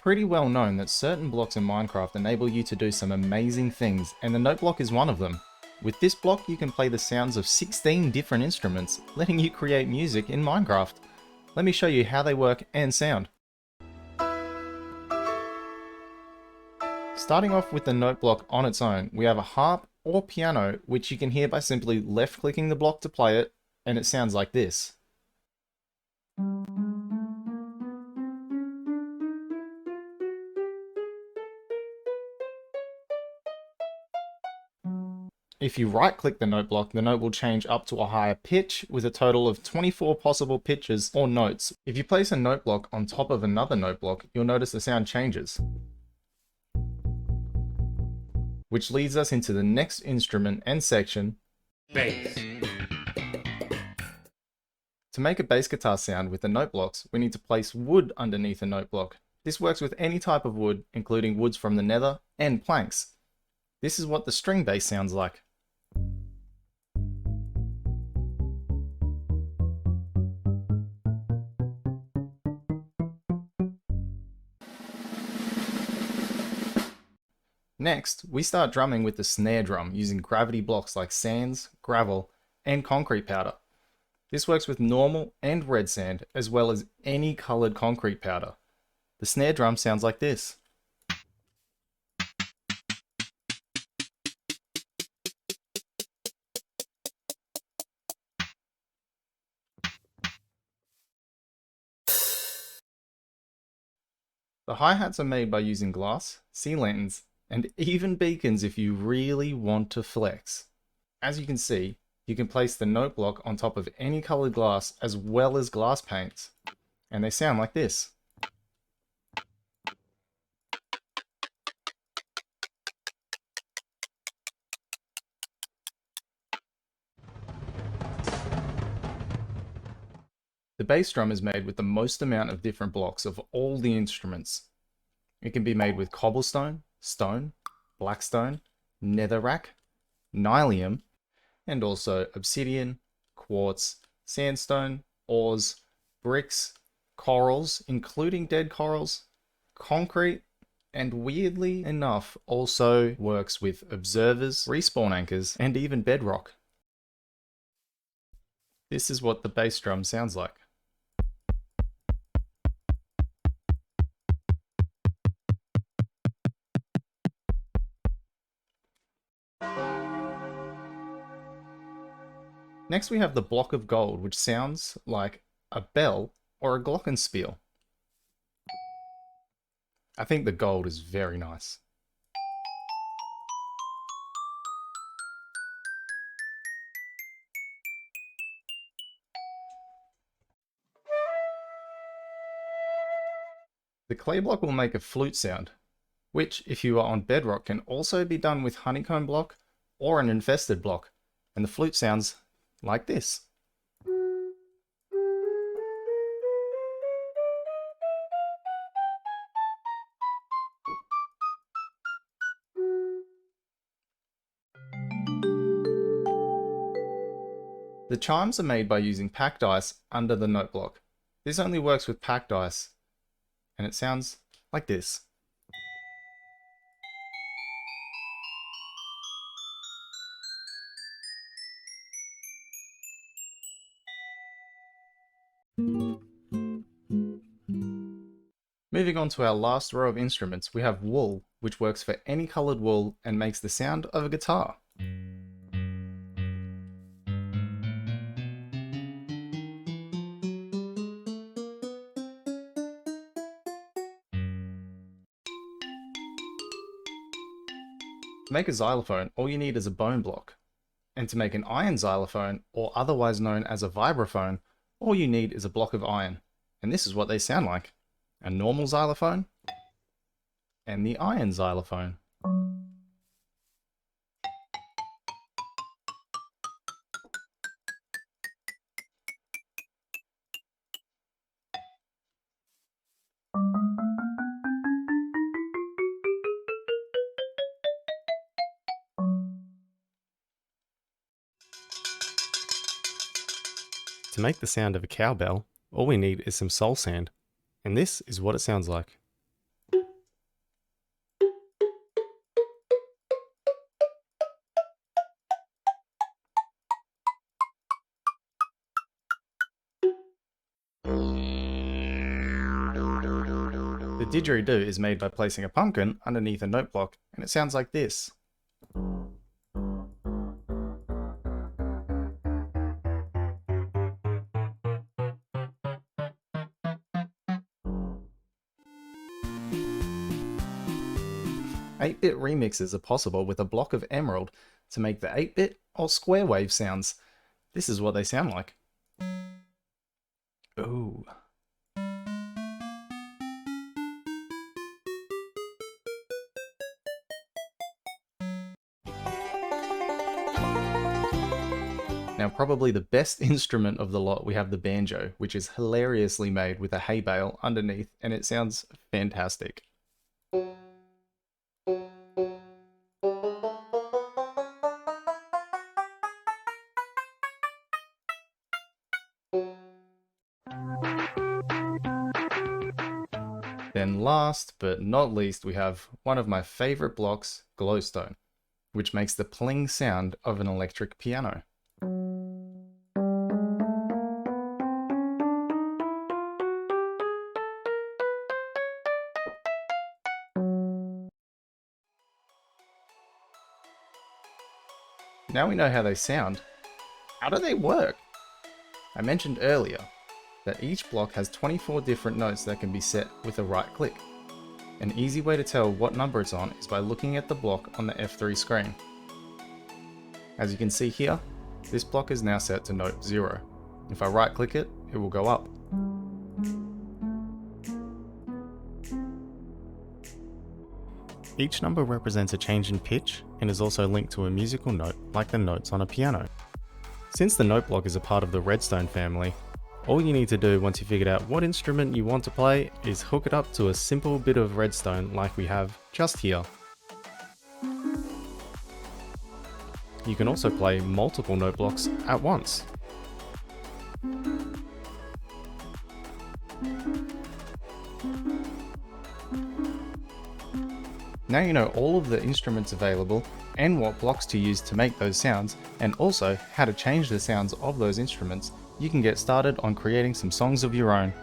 pretty well known that certain blocks in Minecraft enable you to do some amazing things, and the note block is one of them. With this block you can play the sounds of 16 different instruments, letting you create music in Minecraft. Let me show you how they work and sound. Starting off with the note block on its own, we have a harp or piano, which you can hear by simply left clicking the block to play it, and it sounds like this. If you right click the note block, the note will change up to a higher pitch with a total of 24 possible pitches or notes. If you place a note block on top of another note block, you'll notice the sound changes. Which leads us into the next instrument and section, bass. To make a bass guitar sound with the note blocks, we need to place wood underneath a note block. This works with any type of wood, including woods from the nether and planks. This is what the string bass sounds like. Next, we start drumming with the snare drum using gravity blocks like sands, gravel, and concrete powder. This works with normal and red sand, as well as any coloured concrete powder. The snare drum sounds like this. The hi-hats are made by using glass, sea lanterns, and even beacons if you really want to flex. As you can see, you can place the note block on top of any coloured glass as well as glass paints, and they sound like this. The bass drum is made with the most amount of different blocks of all the instruments. It can be made with cobblestone, stone, blackstone, netherrack, nylium, and also obsidian, quartz, sandstone, ores, bricks, corals, including dead corals, concrete, and weirdly enough also works with observers, respawn anchors, and even bedrock. This is what the bass drum sounds like. Next we have the block of gold, which sounds like a bell or a glockenspiel. I think the gold is very nice. The clay block will make a flute sound, which if you are on bedrock can also be done with honeycomb block or an infested block, and the flute sounds like this. The chimes are made by using packed ice under the note block. This only works with packed ice, and it sounds like this. Moving on to our last row of instruments, we have wool, which works for any coloured wool and makes the sound of a guitar. To make a xylophone, all you need is a bone block. And to make an iron xylophone, or otherwise known as a vibraphone, all you need is a block of iron. And this is what they sound like. A normal xylophone, and the iron xylophone. To make the sound of a cowbell, all we need is some soul sand, and this is what it sounds like. The didgeridoo is made by placing a pumpkin underneath a note block, and it sounds like this. 8-bit remixes are possible with a block of emerald to make the 8-bit or square wave sounds. This is what they sound like. Ooh. Now, probably the best instrument of the lot, we have the banjo, which is hilariously made with a hay bale underneath, and it sounds fantastic. Then last but not least, we have one of my favorite blocks, glowstone, which makes the pling sound of an electric piano. Now we know how they sound. How do they work? I mentioned earlier that each block has 24 different notes that can be set with a right click. An easy way to tell what number it's on is by looking at the block on the F3 screen. As you can see here, this block is now set to note 0. If I right click it, it will go up. Each number represents a change in pitch and is also linked to a musical note like the notes on a piano. Since the note block is a part of the Redstone family, all you need to do once you figured out what instrument you want to play is hook it up to a simple bit of redstone like we have just here. You can also play multiple note blocks at once. Now you know all of the instruments available and what blocks to use to make those sounds, and also how to change the sounds of those instruments. You can get started on creating some songs of your own.